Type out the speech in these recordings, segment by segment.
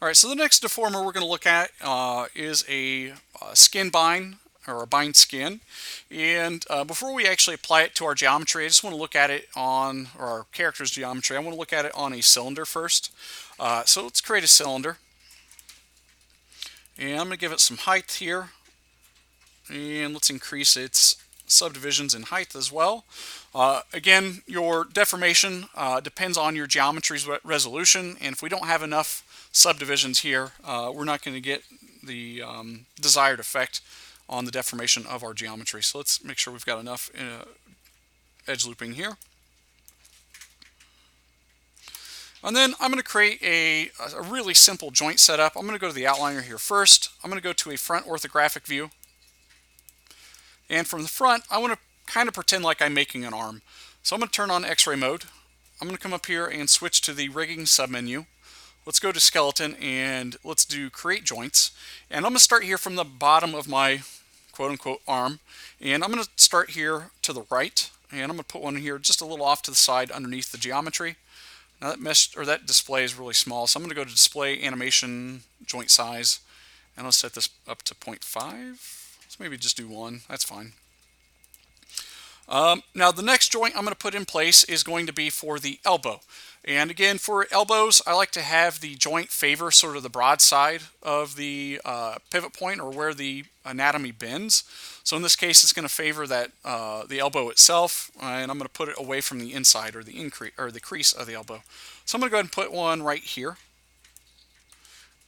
All right, so the next deformer we're going to look at is a skin bind or a bind skin. And before we actually apply it to our geometry, I just want to look at it on, or our character's geometry, I want to look at it on a cylinder first. So let's create a cylinder. And I'm going to give it some height here. And let's increase its subdivisions in height as well. Again, your deformation depends on your geometry's resolution, and if we don't have enough subdivisions here, we're not going to get the desired effect on the deformation of our geometry. So let's make sure we've got enough edge looping here. And then I'm going to create a really simple joint setup. I'm going to go to the outliner here first. I'm going to go to a front orthographic view. And from the front, I want to kind of pretend like I'm making an arm. So I'm going to turn on X-ray mode. I'm going to come up here and switch to the rigging submenu. Let's go to skeleton and let's do create joints. And I'm going to start here from the bottom of my quote-unquote arm. And I'm going to start here to the right. And I'm going to put one here just a little off to the side underneath the geometry. Now that display is really small, so I'm going to go to display animation joint size, and I'll set this up to 0.5. Let's maybe just do 1. That's fine. Now the next joint I'm going to put in place is going to be for the elbow. And again, for elbows, I like to have the joint favor sort of the broad side of the pivot point, or where the anatomy bends. So in this case, it's going to favor that the elbow itself, and I'm going to put it away from the inside, or the crease of the elbow. So I'm going to go ahead and put one right here.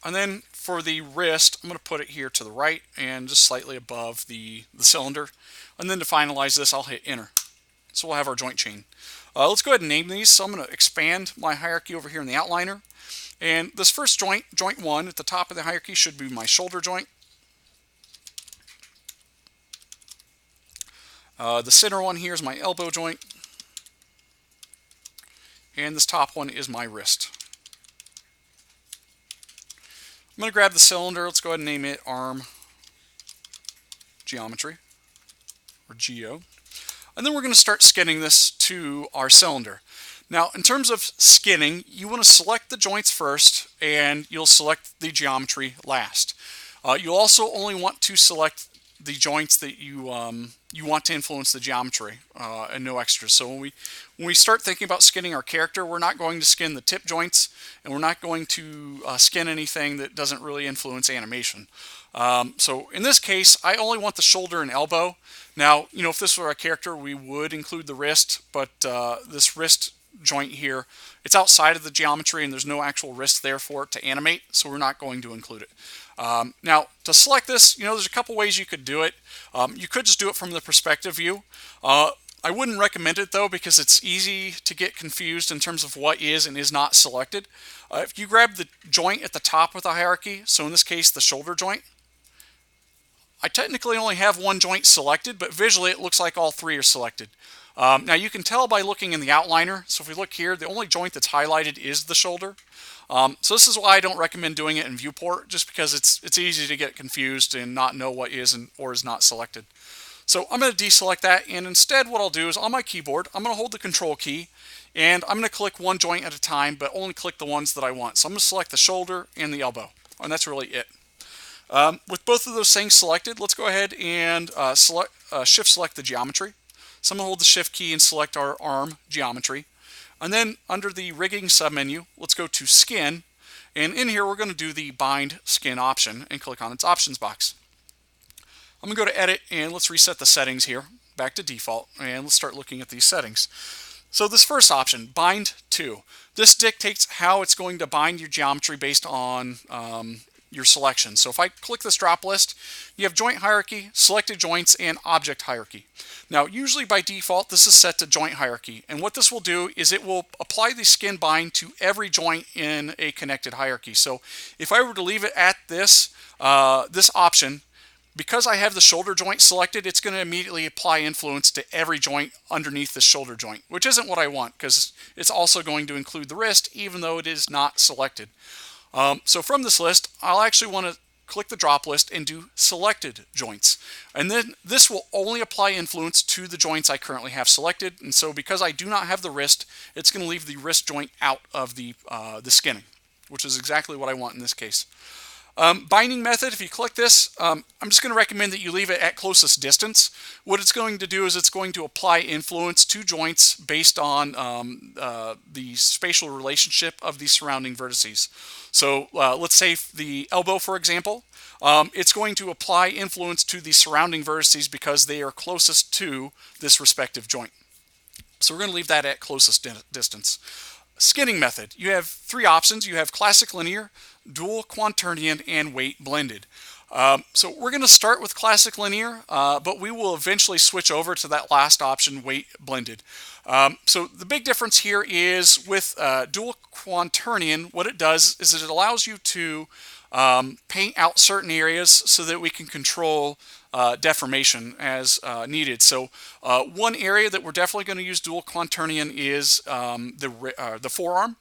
And then for the wrist, I'm going to put it here to the right and just slightly above the cylinder. And then to finalize this, I'll hit enter. So we'll have our joint chain. Let's go ahead and name these. So I'm going to expand my hierarchy over here in the outliner. And this first joint, joint 1 at the top of the hierarchy, should be my shoulder joint. The center one here is my elbow joint. And this top one is my wrist. I'm going to grab the cylinder. Let's go ahead and name it arm geometry, or geo. And then we're going to start skinning this to our cylinder. Now, in terms of skinning, you want to select the joints first, and you'll select the geometry last. You'll also only want to select the joints that you want to influence the geometry, and no extras. So when we start thinking about skinning our character, we're not going to skin the tip joints, and we're not going to skin anything that doesn't really influence animation. So in this case, I only want the shoulder and elbow. Now, if this were a character, we would include the wrist, but this wrist joint here, it's outside of the geometry, and there's no actual wrist there for it to animate, so we're not going to include it. Now, to select this, there's a couple ways you could do it. You could just do it from the perspective view. I wouldn't recommend it, though, because it's easy to get confused in terms of what is and is not selected. If you grab the joint at the top of the hierarchy, so in this case, the shoulder joint, I technically only have one joint selected, but visually it looks like all 3 are selected. Now you can tell by looking in the outliner. So if we look here, the only joint that's highlighted is the shoulder. So this is why I don't recommend doing it in viewport, just because it's easy to get confused and not know what is or is not selected. So I'm going to deselect that, and instead what I'll do is on my keyboard, I'm going to hold the control key, and I'm going to click one joint at a time, but only click the ones that I want. So I'm going to select the shoulder and the elbow, and that's really it. With both of those things selected, let's go ahead and shift select the geometry. So I'm going to hold the shift key and select our arm geometry. And then under the rigging submenu, let's go to skin. And in here, we're going to do the bind skin option and click on its options box. I'm going to go to edit, and let's reset the settings here back to default. And let's start looking at these settings. So this first option, bind to. This dictates how it's going to bind your geometry based on your selection. So if I click this drop list, you have joint hierarchy, selected joints, and object hierarchy. Now, usually by default, this is set to joint hierarchy. And what this will do is it will apply the skin bind to every joint in a connected hierarchy. So if I were to leave it at this option, because I have the shoulder joint selected, it's going to immediately apply influence to every joint underneath the shoulder joint, which isn't what I want, because it's also going to include the wrist, even though it is not selected. So from this list, I'll actually want to click the drop list and do selected joints. And then this will only apply influence to the joints I currently have selected. And so because I do not have the wrist, it's going to leave the wrist joint out of the skinning. which is exactly what I want in this case. Binding method, if you click this, I'm just going to recommend that you leave it at closest distance. What it's going to do is it's going to apply influence to joints based on the spatial relationship of the surrounding vertices. So let's say the elbow, for example, it's going to apply influence to the surrounding vertices because they are closest to this respective joint. So we're going to leave that at closest distance. Skinning method. You have three options. You have classic linear, dual quaternion, and weight blended. So we're going to start with classic linear, but we will eventually switch over to that last option, weight blended. So the big difference here is with dual quaternion, what it does is it allows you to paint out certain areas so that we can control deformation as needed. So one area that we're definitely going to use dual quaternion is the forearm.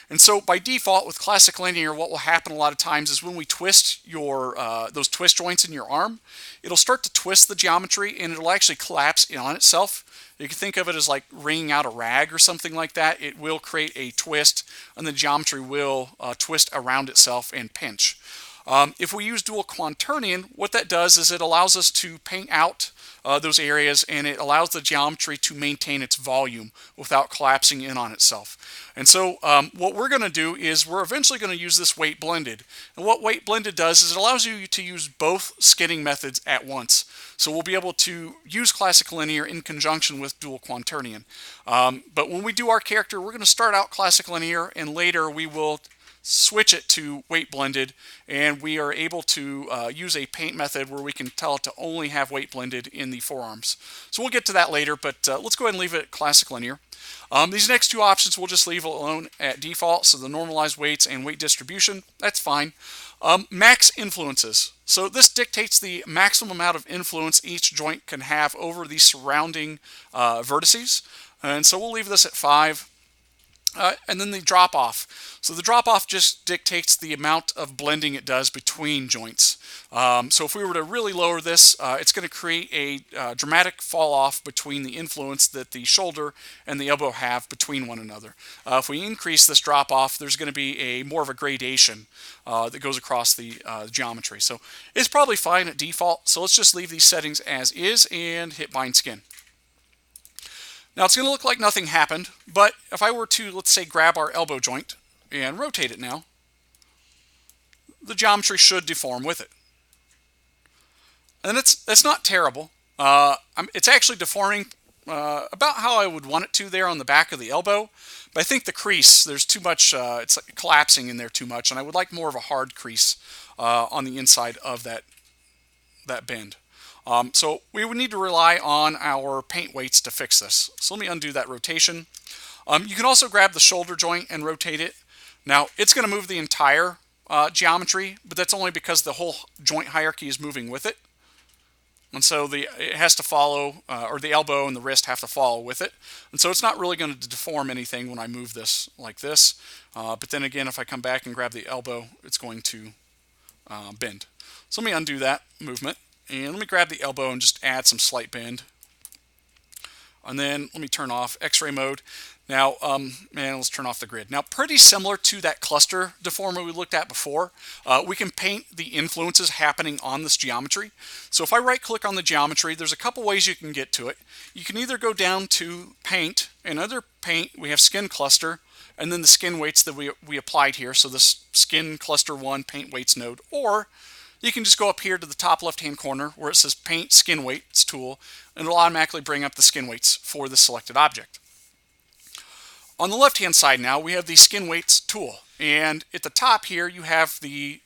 And so by default with classic linear, what will happen a lot of times is when we twist your those twist joints in your arm, it'll start to twist the geometry and it'll actually collapse in on itself. You can think of it as like wringing out a rag or something like that. It will create a twist and the geometry will twist around itself and pinch. If we use dual quaternion, what that does is it allows us to paint out those areas and it allows the geometry to maintain its volume without collapsing in on itself. And so what we're going to do is we're eventually going to use this weight blended. And what weight blended does is it allows you to use both skinning methods at once. So we'll be able to use classic linear in conjunction with dual quaternion. But when we do our character, we're going to start out classic linear and later we will switch it to weight blended, and we are able to use a paint method where we can tell it to only have weight blended in the forearms. So we'll get to that later, but let's go ahead and leave it classic linear. These next two options we'll just leave alone at default, so the normalized weights and weight distribution, that's fine. Max influences. So this dictates the maximum amount of influence each joint can have over the surrounding vertices, and so we'll leave this at 5. And then the drop off. So the drop off just dictates the amount of blending it does between joints. So if we were to really lower this, it's going to create a dramatic fall off between the influence that the shoulder and the elbow have between one another. If we increase this drop off, there's going to be more of a gradation that goes across the geometry. So it's probably fine at default. So let's just leave these settings as is and hit bind skin. Now it's going to look like nothing happened, but if I were to, let's say, grab our elbow joint and rotate it now, the geometry should deform with it. And it's not terrible. It's actually deforming about how I would want it to there on the back of the elbow, but I think the crease, there's too much, it's like collapsing in there too much, and I would like more of a hard crease on the inside of that bend. So we would need to rely on our paint weights to fix this. So let me undo that rotation. You can also grab the shoulder joint and rotate it. Now it's going to move the entire geometry, but that's only because the whole joint hierarchy is moving with it. And so it has to follow, or the elbow and the wrist have to follow with it. And so it's not really going to deform anything when I move this like this. But then again, if I come back and grab the elbow, it's going to bend. So let me undo that movement. And let me grab the elbow and just add some slight bend. And then let me turn off X-ray mode. Now, let's turn off the grid. Now, pretty similar to that cluster deformer we looked at before, we can paint the influences happening on this geometry. So if I right-click on the geometry, there's a couple ways you can get to it. You can either go down to Paint, and under Paint, we have Skin Cluster, and then the skin weights that we applied here. So this Skin Cluster 1 Paint Weights node, or you can just go up here to the top left-hand corner where it says Paint Skin Weights tool, and it'll automatically bring up the skin weights for the selected object. On the left-hand side now, we have the Skin Weights tool, and at the top here you have the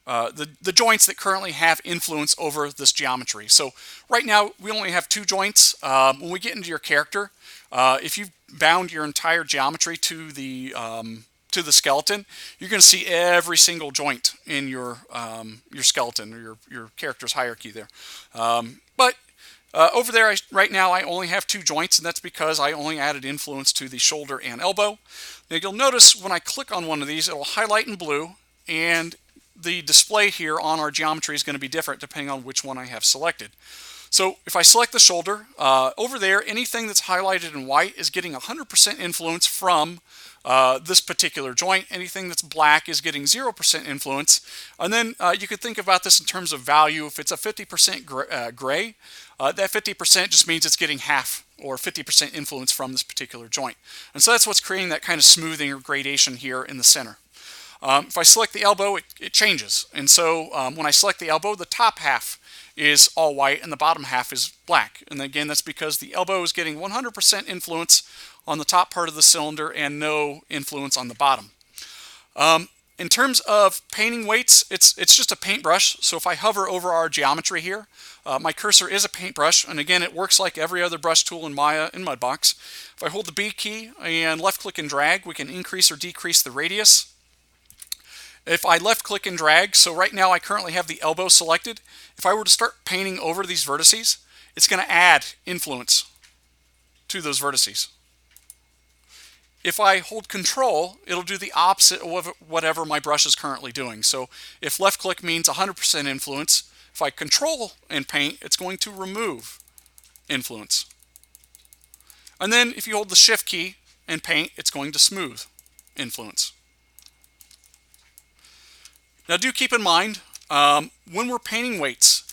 the joints that currently have influence over this geometry. So right now we only have 2 joints. When we get into your character, if you've bound your entire geometry to the skeleton, you're going to see every single joint in your skeleton or your character's hierarchy there. But over there, right now, I only have 2 joints, and that's because I only added influence to the shoulder and elbow. Now you'll notice when I click on one of these, it'll highlight in blue, and the display here on our geometry is going to be different depending on which one I have selected. So if I select the shoulder, over there, anything that's highlighted in white is getting 100% influence from this particular joint. Anything that's black is getting 0% influence. And then you could think about this in terms of value. If it's a 50% gray, that 50% just means it's getting half or 50% influence from this particular joint. And so that's what's creating that kind of smoothing or gradation here in the center. If I select the elbow, it changes. And so when I select the elbow, the top half is all white and the bottom half is black. And again, that's because the elbow is getting 100% influence on the top part of the cylinder and no influence on the bottom. In terms of painting weights, it's just a paintbrush. So if I hover over our geometry here, my cursor is a paintbrush, and again, it works like every other brush tool in Maya in Mudbox. If I hold the B key and left click and drag, we can increase or decrease the radius. If I left click and drag, so right now I currently have the elbow selected. If I were to start painting over these vertices, it's going to add influence to those vertices. If I hold control, it'll do the opposite of whatever my brush is currently doing. So if left click means 100% influence, if I control and paint, it's going to remove influence. And then if you hold the shift key and paint, it's going to smooth influence. Now do keep in mind, when we're painting weights,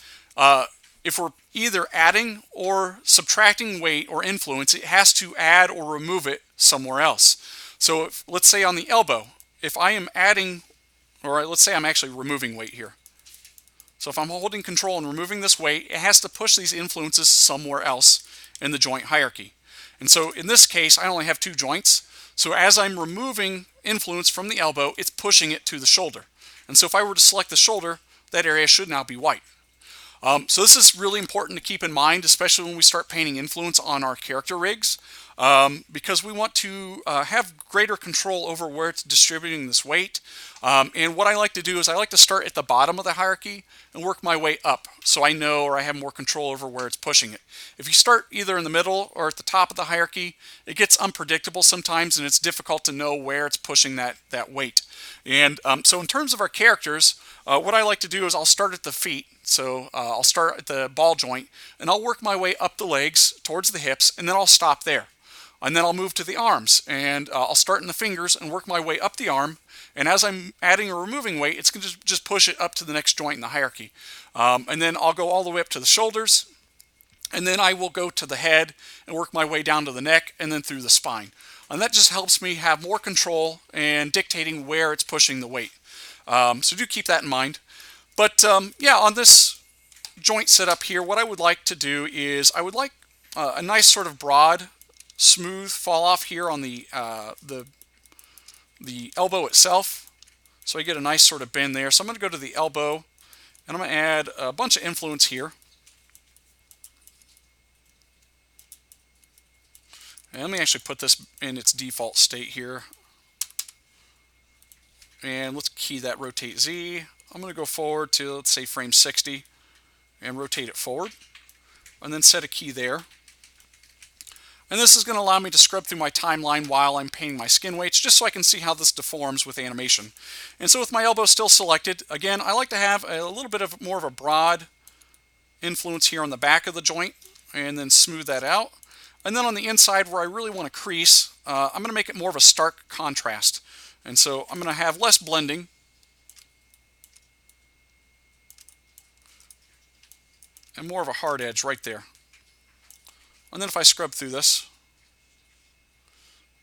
if we're either adding or subtracting weight or influence, it has to add or remove it somewhere else. So let's say on the elbow, if I am adding, or let's say I'm actually removing weight here. So if I'm holding control and removing this weight, it has to push these influences somewhere else in the joint hierarchy. And so in this case, I only have 2 joints. So as I'm removing influence from the elbow, it's pushing it to the shoulder. And so if I were to select the shoulder, that area should now be white. So this is really important to keep in mind, especially when we start painting influence on our character rigs, because we want to have greater control over where it's distributing this weight. And what I like to do is I like to start at the bottom of the hierarchy and work my way up so I know or I have more control over where it's pushing it. If you start either in the middle or at the top of the hierarchy, it gets unpredictable sometimes and it's difficult to know where it's pushing that weight. And so in terms of our characters, what I like to do is I'll start at the feet. So I'll start at the ball joint and I'll work my way up the legs towards the hips and then I'll stop there. And then I'll move to the arms and I'll start in the fingers and work my way up the arm. And as I'm adding or removing weight, it's going to just push it up to the next joint in the hierarchy. And then I'll go all the way up to the shoulders. And then I will go to the head and work my way down to the neck and then through the spine. And that just helps me have more control and dictating where it's pushing the weight. So do keep that in mind. But yeah, on this joint setup here, what I would like to do is I would like a nice sort of broad, smooth fall off here on the elbow itself. So I get a nice sort of bend there. So I'm going to go to the elbow and I'm going to add a bunch of influence here. And let me actually put this in its default state here. And let's key that rotate Z. I'm going to go forward to, let's say, frame 60 and rotate it forward. And then set a key there. And this is going to allow me to scrub through my timeline while I'm painting my skin weights, just so I can see how this deforms with animation. And so with my elbow still selected, again, I like to have a little bit of more of a broad influence here on the back of the joint, and then smooth that out. And then on the inside where I really want to crease, I'm going to make it more of a stark contrast. And so I'm going to have less blending. And more of a hard edge right there. And then if I scrub through this,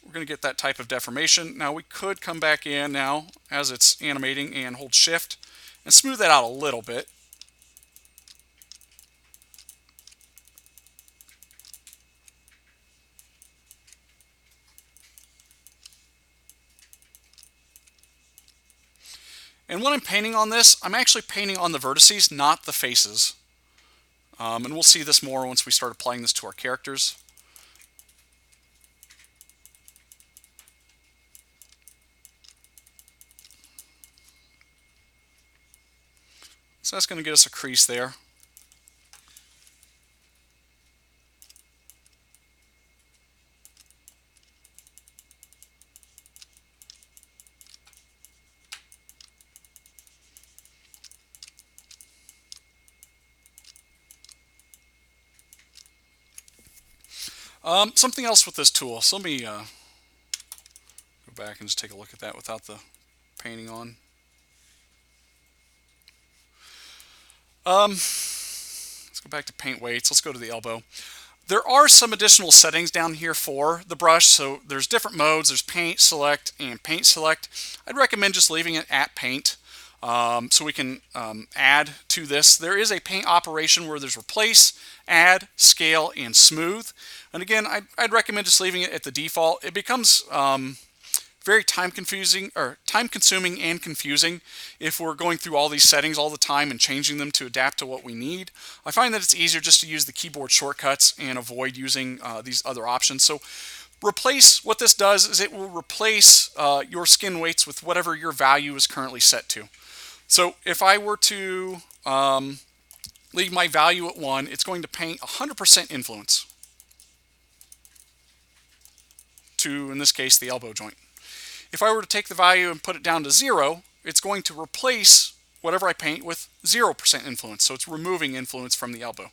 we're going to get that type of deformation. Now we could come back in now as it's animating and hold shift and smooth that out a little bit. And when I'm painting on this, I'm actually painting on the vertices, not the faces. And we'll see this more once we start applying this to our characters. So that's going to get us a crease there. Something else with this tool. So let me go go back and just take a look at that without the painting on. Let's go back to paint weights. Let's go to the elbow. There are some additional settings down here for the brush. So there's different modes. There's paint select and paint select. I'd recommend just leaving it at paint so we can add to this. There is a paint operation where there's replace, add, scale, and smooth. And again, I'd recommend just leaving it at the default. It becomes very time consuming and confusing if we're going through all these settings all the time and changing them to adapt to what we need. I find that it's easier just to use the keyboard shortcuts and avoid using these other options. So replace, what this does is it will replace your skin weights with whatever your value is currently set to. So if I were to leave my value at 1, it's going to paint 100% influence to, in this case, the elbow joint. If I were to take the value and put it down to 0, it's going to replace whatever I paint with 0% influence. So it's removing influence from the elbow.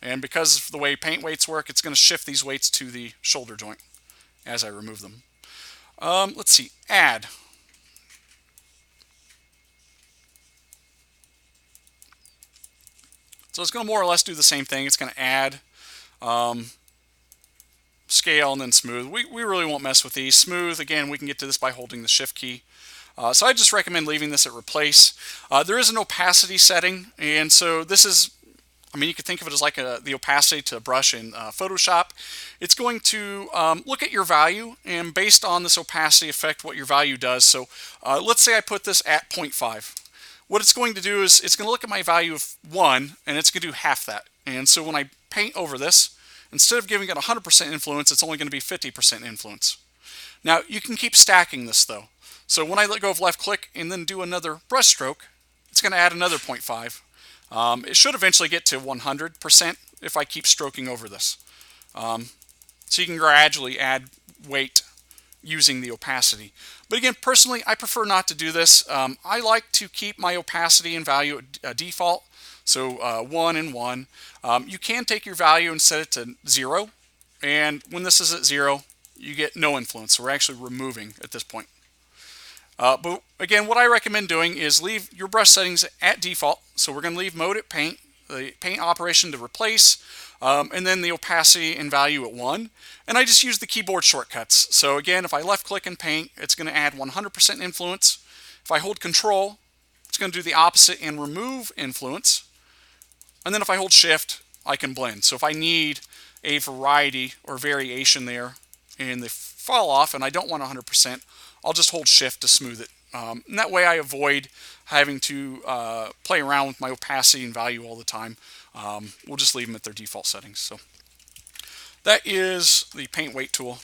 And because of the way paint weights work, it's going to shift these weights to the shoulder joint as I remove them. Let's see, add. So it's going to more or less do the same thing. It's going to add, scale, and then smooth. We really won't mess with these. Smooth, again, we can get to this by holding the shift key. So I just recommend leaving this at replace. There is an opacity setting, and so this is, I mean, you could think of it as like the opacity to a brush in Photoshop. It's going to look at your value, and based on this opacity affect what your value does. So let's say I put this at 0.5. What it's going to do is it's going to look at my value of 1, and it's going to do half that. And so when I paint over this, instead of giving it 100% influence, it's only going to be 50% influence. Now, you can keep stacking this, though. So when I let go of left click and then do another brush stroke, it's going to add another 0.5. It should eventually get to 100% if I keep stroking over this. So you can gradually add weight using the opacity. But again, personally, I prefer not to do this. I like to keep my opacity and value at default. So 1 and 1. You can take your value and set it to 0. And when this is at 0, you get no influence. So we're actually removing at this point. But again, what I recommend doing is leave your brush settings at default. So we're going to leave mode at paint, the paint operation to replace, and then the opacity and value at 1. And I just use the keyboard shortcuts. So again, if I left click and paint, it's going to add 100% influence. If I hold control, it's going to do the opposite and remove influence. And then if I hold shift, I can blend. So if I need a variety or variation there in the fall off and I don't want 100%, I'll just hold shift to smooth it. And that way I avoid having to play around with my opacity and value all the time. We'll just leave them at their default settings. So that is the paint weight tool.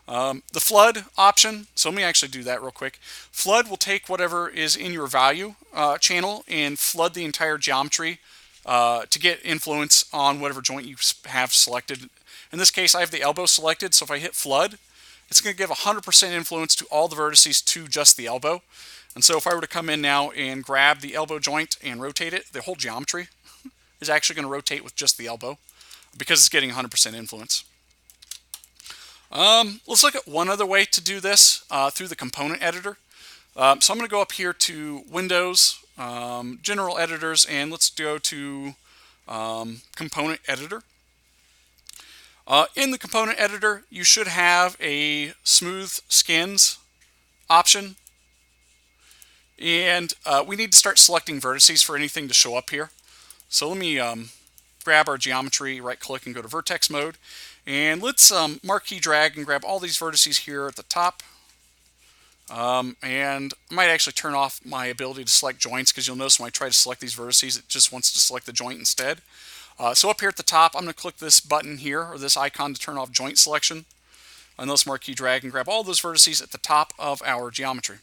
The flood option, so let me actually do that real quick. Flood will take whatever is in your value channel and flood the entire geometry to get influence on whatever joint you have selected. In this case, I have the elbow selected, so if I hit flood, it's going to give 100% influence to all the vertices to just the elbow. And so if I were to come in now and grab the elbow joint and rotate it, the whole geometry is actually going to rotate with just the elbow because it's getting 100% influence. Let's look at one other way to do this through the component editor. So I'm going to go up here to Windows, General Editors, and let's go to Component Editor. In the component editor, you should have a smooth skins option. And we need to start selecting vertices for anything to show up here. So let me grab our geometry, right click and go to vertex mode. And let's marquee drag and grab all these vertices here at the top. And I might actually turn off my ability to select joints because you'll notice when I try to select these vertices, it just wants to select the joint instead. So up here at the top, I'm going to click this button here, or this icon to turn off joint selection. And let's marquee drag and grab all those vertices at the top of our geometry.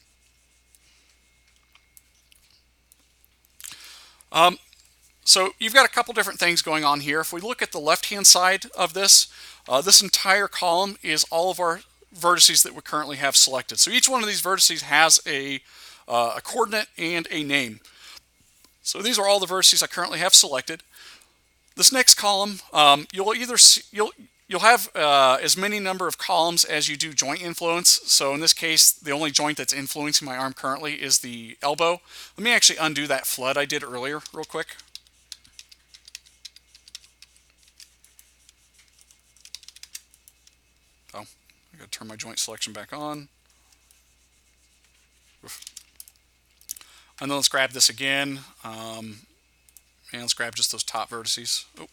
So you've got a couple different things going on here. If we look at the left-hand side of this, this entire column is all of our vertices that we currently have selected. So each one of these vertices has a coordinate and a name. So these are all the vertices I currently have selected. This next column, you'll have as many number of columns as you do joint influence. So in this case, the only joint that's influencing my arm currently is the elbow. Let me actually undo that flood I did earlier real quick. Oh, I gotta turn my joint selection back on. And then let's grab this again. And let's grab just those top vertices. Oh.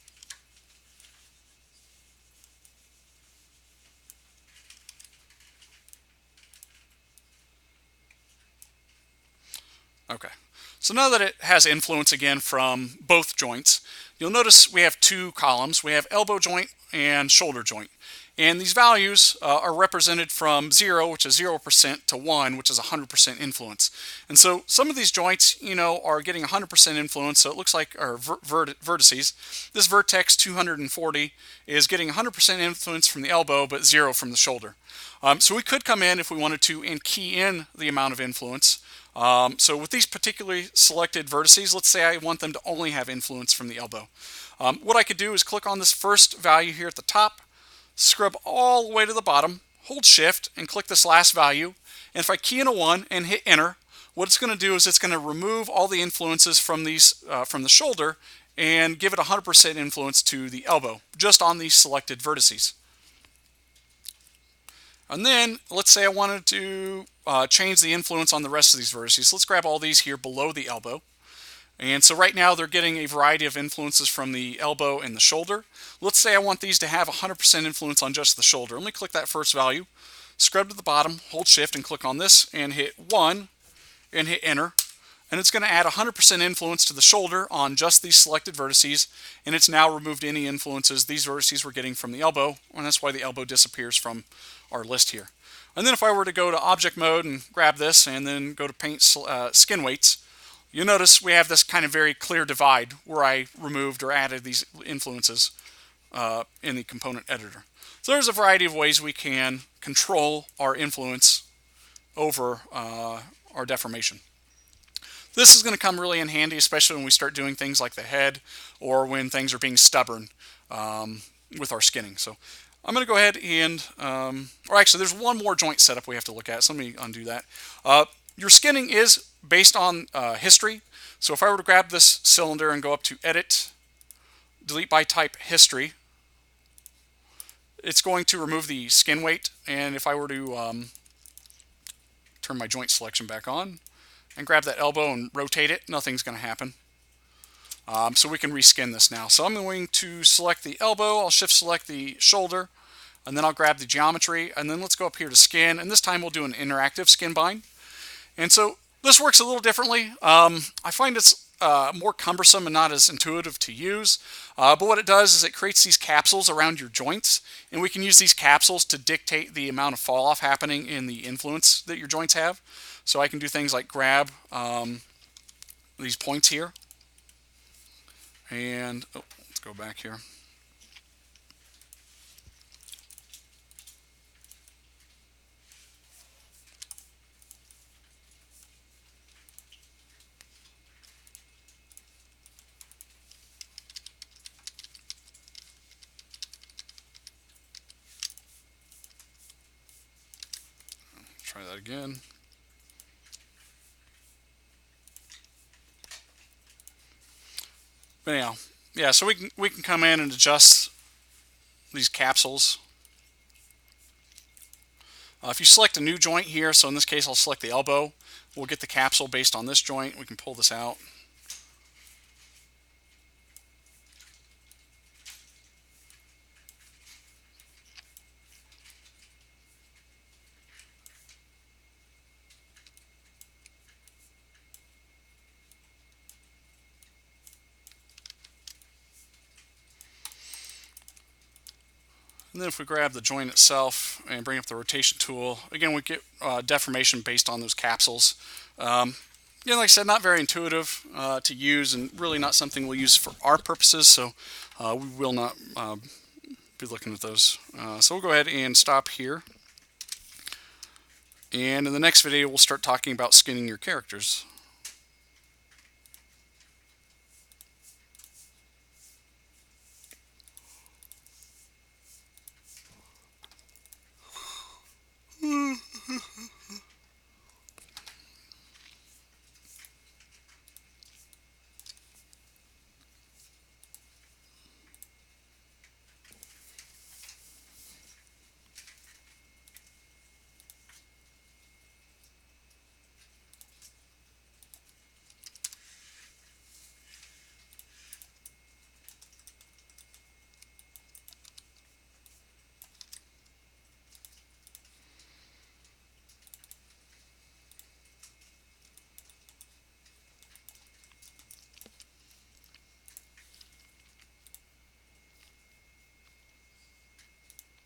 Okay. So now that it has influence again from both joints, you'll notice we have two columns. We have elbow joint and shoulder joint. And these values are represented from 0, which is 0%, to 1, which is 100% influence. And so some of these joints, are getting 100% influence, so it looks like our vertices. This vertex 240 is getting 100% influence from the elbow, but 0 from the shoulder. So we could come in if we wanted to and key in the amount of influence. So with these particularly selected vertices, let's say I want them to only have influence from the elbow. What I could do is click on this first value here at the top, scrub all the way to the bottom, hold shift and click this last value. And if I key in a 1 and hit enter, what it's going to do is it's going to remove all the influences from from the shoulder and give it 100% influence to the elbow, just on these selected vertices. And then let's say I wanted to change the influence on the rest of these vertices. Let's grab all these here below the elbow. And so right now they're getting a variety of influences from the elbow and the shoulder. Let's say I want these to have 100% influence on just the shoulder. Let me click that first value, scrub to the bottom, hold shift and click on this and hit 1 and hit enter. And it's going to add 100% influence to the shoulder on just these selected vertices. And it's now removed any influences these vertices were getting from the elbow. And that's why the elbow disappears from our list here. And then if I were to go to object mode and grab this and then go to paint skin weights, you'll notice we have this kind of very clear divide where I removed or added these influences in the component editor. So there's a variety of ways we can control our influence over our deformation. This is going to come really in handy, especially when we start doing things like the head or when things are being stubborn with our skinning. So I'm going to go ahead and, or actually there's one more joint setup we have to look at, so let me undo that. Your skinning is based on history. So if I were to grab this cylinder and go up to Edit, Delete by Type History, it's going to remove the skin weight. And if I were to turn my joint selection back on and grab that elbow and rotate it, nothing's going to happen. So we can reskin this now. So I'm going to select the elbow, I'll shift select the shoulder, and then I'll grab the geometry, and then let's go up here to skin, and this time we'll do an interactive skin bind. And so this works a little differently. I find it's more cumbersome and not as intuitive to use. But what it does is it creates these capsules around your joints, and we can use these capsules to dictate the amount of fall off happening in the influence that your joints have. So I can do things like grab these points here. And let's go back here. Try that again. But anyhow, yeah, so we can come in and adjust these capsules. If you select a new joint here, so in this case I'll select the elbow, we'll get the capsule based on this joint. We can pull this out. And then if we grab the joint itself and bring up the rotation tool, again we get deformation based on those capsules. Yeah, like I said, not very intuitive to use and really not something we'll use for our purposes, so we will not be looking at those. So we'll go ahead and stop here. And in the next video we'll start talking about skinning your characters.